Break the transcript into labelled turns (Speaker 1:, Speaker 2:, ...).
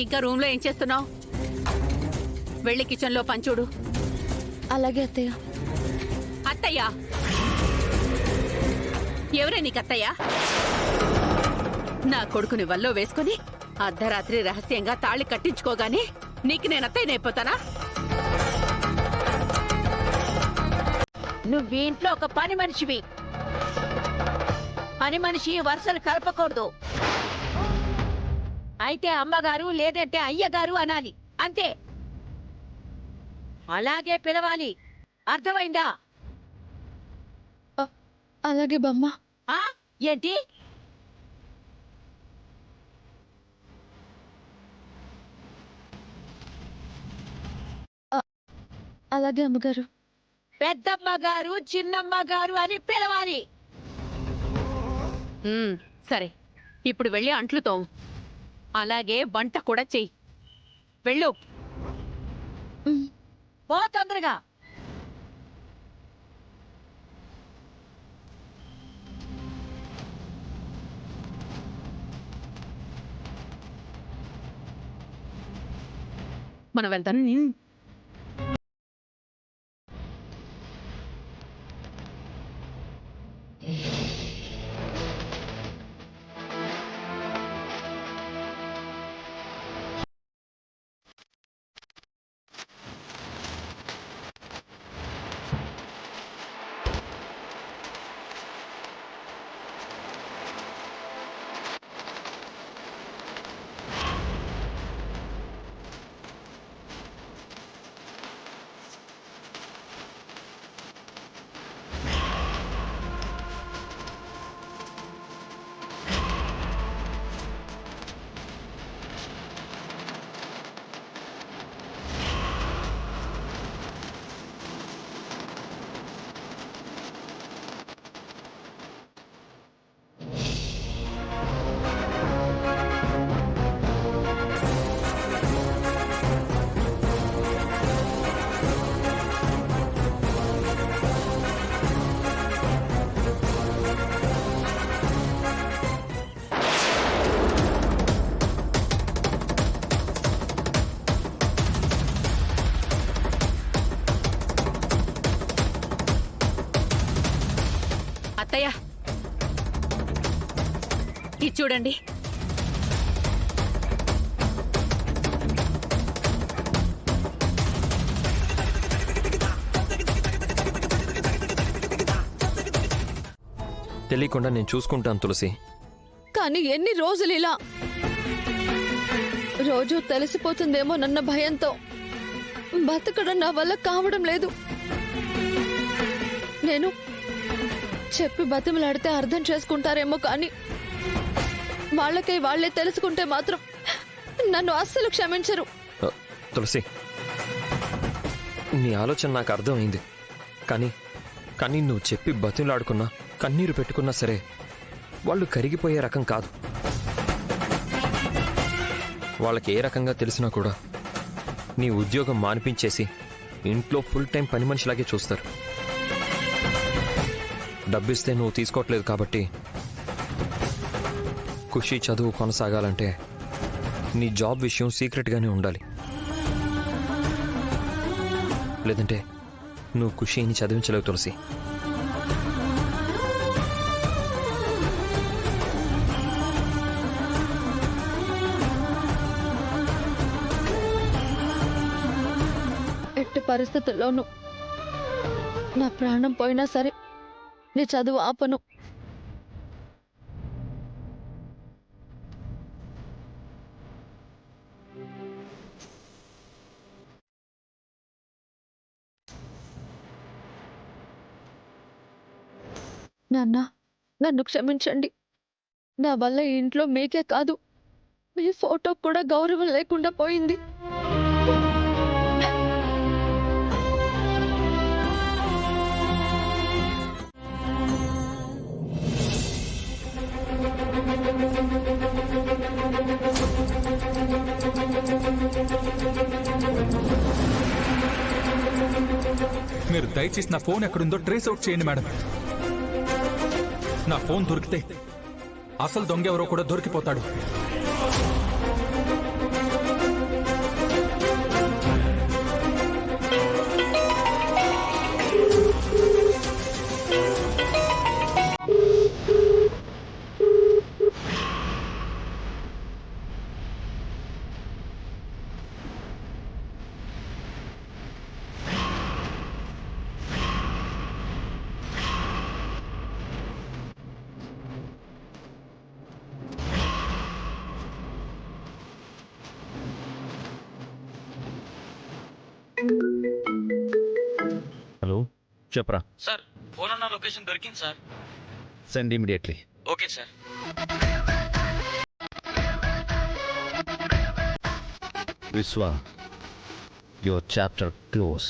Speaker 1: ఇంకా రూమ్ లో ఏం చేస్తున్నావు? వెళ్ళి కిచెన్ లో పంచుడు.
Speaker 2: అలాగే అత్తయ్య.
Speaker 1: అత్తయ్యా? ఎవరే నీకు అత్తయ్యా? నా కొడుకుని వల్లో వేసుకుని అర్ధరాత్రి రహస్యంగా తాళి కట్టించుకోగానే నీకు నేను అత్తయ్యనైపోతానా?
Speaker 3: నువ్వు ఇంట్లో ఒక పని మనిషివి. పని మనిషి వరుసలు కలపకూడదు. అయితే అమ్మగారు లేదంటే అయ్యగారు అనాలి, అంతే. అలాగే పిలవాలి, అర్థమైందా?
Speaker 2: అలాగే బామ్మ.
Speaker 3: ఏంటి?
Speaker 2: అలాగే అమ్మగారు.
Speaker 3: పెద్దమ్మ గారు, చిన్నమ్మ గారు అని పిలవాలి.
Speaker 1: సరే, ఇప్పుడు వెళ్ళి అంట్లు తోము. అలాగే వంట కూడా చెయ్యి. వెళ్ళు.
Speaker 3: పో తొందరగా.
Speaker 1: మనం వెళ్తాను. అత్తయ్య, ఇది చూడండి.
Speaker 4: తెలియకుండా నేను చూసుకుంటాను తులసి.
Speaker 2: కానీ ఎన్ని రోజులు ఇలా? రోజు తెలిసిపోతుందేమోనన్న భయంతో బతకడం నా వల్ల కావడం లేదు. నేను చెప్పి బతిమలాడితే అర్థం చేసుకుంటారేమో, కానీ వాళ్ళకై వాళ్లే తెలుసుకుంటే మాత్రం నన్ను అస్సలు క్షమించరు.
Speaker 4: తులసి, నీ ఆలోచన నాకు అర్థమైంది. కానీ నువ్వు చెప్పి బతిమలాడుకున్నా, కన్నీరు పెట్టుకున్నా సరే వాళ్ళు కరిగిపోయే రకం కాదు. వాళ్ళకి ఏ రకంగా తెలిసినా కూడా నీ ఉద్యోగం మానిపించేసి ఇంట్లో ఫుల్ టైం పని మనిషిలాగే చూస్తారు. డబ్బిస్తే నువ్వు తీసుకోవట్లేదు కాబట్టి ఖుషి చదువు కొనసాగాలంటే నీ జాబ్ విషయం సీక్రెట్గానే ఉండాలి. లేదంటే నువ్వు ఖుషిని చదివించలేవు తులసి.
Speaker 2: ఎట్టి పరిస్థితుల్లోనూ నా ప్రాణం పోయినా సరే నీ చదువు ఆపను. నాన్న, నన్ను క్షమించండి. నా వల్ల ఈ ఇంట్లో మీకే కాదు, మీ ఫోటో కూడా గౌరవం లేకుండా పోయింది.
Speaker 5: మీరు దయచేసి నా ఫోన్ ఎక్కడుందో ట్రేస్ అవుట్ చేయండి మేడం. నా ఫోన్ దొరికితే అసలు దొంగ ఎవరో కూడా దొరికిపోతాడు.
Speaker 6: హలో చెప్పరా.
Speaker 7: సార్ ఫోన్ ఉన్న లొకేషన్ దొరికింది sir.
Speaker 6: Send immediately.
Speaker 7: Okay sir.
Speaker 6: విశ్వ, యువర్ చాప్టర్ క్లోజ్.